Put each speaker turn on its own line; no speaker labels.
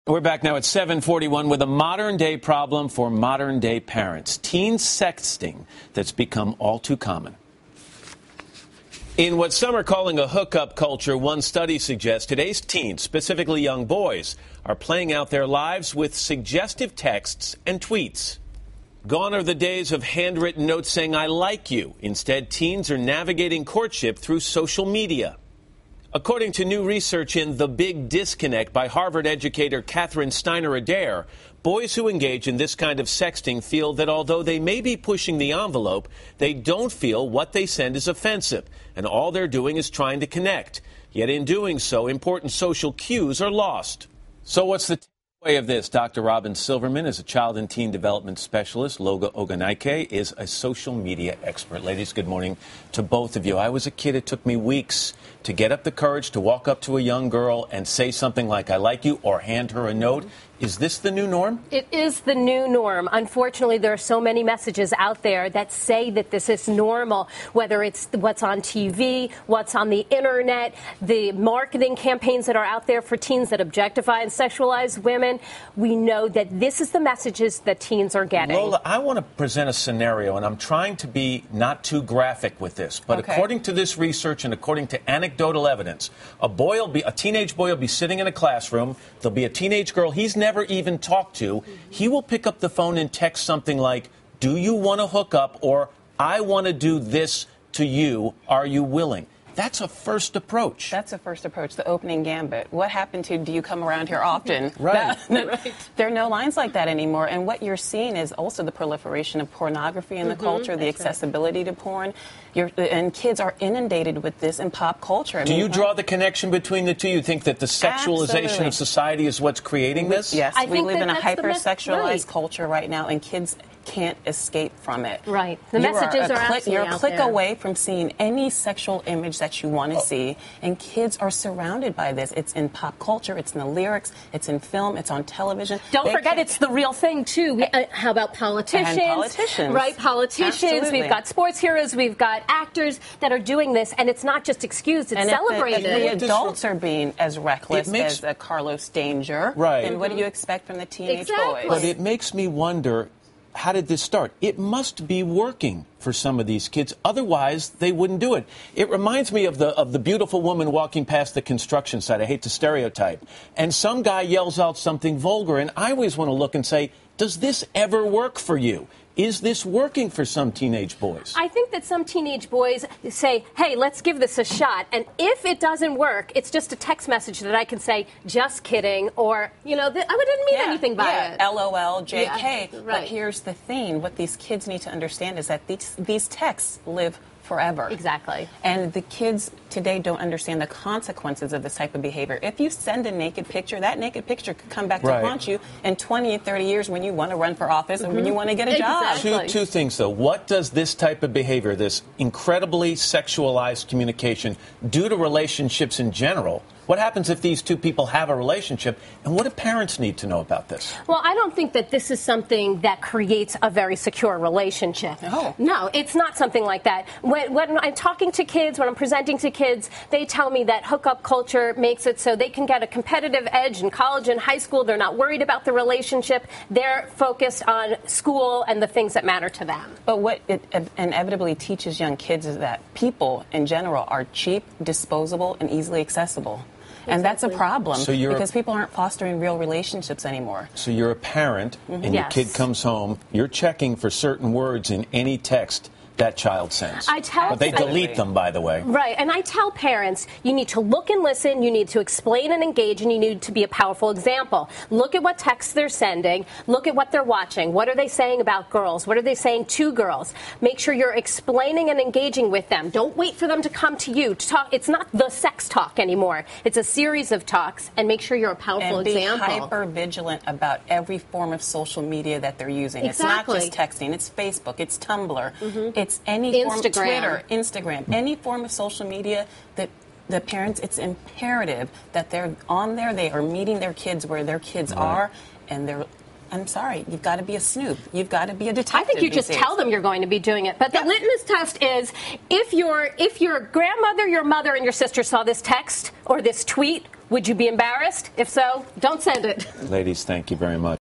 We're back now at 7:41 with a modern-day problem for modern-day parents. Teen sexting that's become all too common. In what some are calling a hookup culture, one study suggests today's teens, specifically young boys, are playing out their lives with suggestive texts and tweets. Gone are the days of handwritten notes saying, "I like you." Instead, teens are navigating courtship through social media. According to new research in The Big Disconnect by Harvard educator Catherine Steiner-Adair, boys who engage in this kind of sexting feel that although they may be pushing the envelope, they don't feel what they send is offensive, and all they're doing is trying to connect. Yet in doing so, important social cues are lost. So what's the takeaway of this? Dr. Robyn Silverman is a child and teen development specialist. Lola Ogunnaike is a social media expert. Ladies, good morning to both of you. I was a kid. It took me weeks to get up the courage to walk up to a young girl and say something like, "I like you," or hand her a note. Is this the new norm?
It is the new norm. Unfortunately, there are so many messages out there that say that this is normal, whether it's what's on TV, what's on the internet, the marketing campaigns that are out there for teens that objectify and sexualize women. We know that this is the messages that teens are getting.
Lola, I want to present a scenario, and I'm trying to be not too graphic with this, but according to this research and according to anecdotal evidence, a teenage boy will be sitting in a classroom. There'll be a teenage girl he's never even talked to. He will pick up the phone and text something like, "Do you want to hook up?" or "I want to do this to you. Are you willing?" That's a first approach.
That's a first approach, the opening gambit. What happened to "do you come around here often?"
Right.
There are no lines like that anymore. And what you're seeing is also the proliferation of pornography in the culture, the accessibility to porn. And kids are inundated with this in pop culture.
Do you draw the connection between the two? You think that the sexualization of society is what's creating this?
Yes, we live in a hyper-sexualized culture right now, and kids can't escape from it.
Right. The messages are absolutely
You're a
out
click
there.
away from seeing any sexual image that you want to see, and kids are surrounded by this. It's in pop culture, it's in the lyrics, it's in film, it's on television.
Don't forget it's the real thing, too. How about politicians?
And politicians.
Right, politicians.
Absolutely.
We've got sports heroes, we've got actors that are doing this, and it's not just excused, it's celebrated.
If the adults are being as reckless as Carlos Danger, then what do you expect from the teenage boys?
But it makes me wonder, how did this start? It must be working for some of these kids. Otherwise, they wouldn't do it. It reminds me of the beautiful woman walking past the construction site. I hate to stereotype. And some guy yells out something vulgar, and I always want to look and say, does this ever work for you? Is this working for some teenage boys?
I think that some teenage boys say, hey, let's give this a shot. And if it doesn't work, it's just a text message that I can say, just kidding, or, I didn't mean anything by it.
LOL, JK.
Yeah,
But here's the thing. What these kids need to understand is that these texts live forever.
Exactly.
And the kids today don't understand the consequences of this type of behavior. If you send a naked picture, that naked picture could come back to haunt you in 20 and 30 years when you want to run for office and when you want to get a job.
Two things, though. What does this type of behavior, this incredibly sexualized communication, do to relationships in general? What happens if these two people have a relationship? And what do parents need to know about this?
Well, I don't think that this is something that creates a very secure relationship. No, it's not something like that. When I'm talking to kids, when I'm presenting to kids, they tell me that hookup culture makes it so they can get a competitive edge in college and high school. They're not worried about the relationship. They're focused on school and the things that matter to them.
But what it inevitably teaches young kids is that people in general are cheap, disposable, and easily accessible. And that's a problem because people aren't fostering real relationships anymore.
So you're a parent and your kid comes home, you're checking for certain words in any text that child sends. But they delete them, by the way.
Right. And I tell parents, you need to look and listen, you need to explain and engage, and you need to be a powerful example. Look at what texts they're sending. Look at what they're watching. What are they saying about girls? What are they saying to girls? Make sure you're explaining and engaging with them. Don't wait for them to come to you to talk. It's not the sex talk anymore. It's a series of talks, and make sure you're a powerful example.
And be hyper vigilant about every form of social media that they're using.
Exactly.
It's not just texting. It's Facebook. It's Tumblr. It's any form of Twitter, Instagram, any form of social media that the parents, it's imperative that they're on there. They are meeting their kids where their kids are, and I'm sorry, you've got to be a snoop. You've got to be a detective.
I think you just tell them you're going to be doing it. But the litmus test is if your grandmother, your mother, and your sister saw this text or this tweet, Would you be embarrassed? If so, don't send it.
Ladies, thank you very much.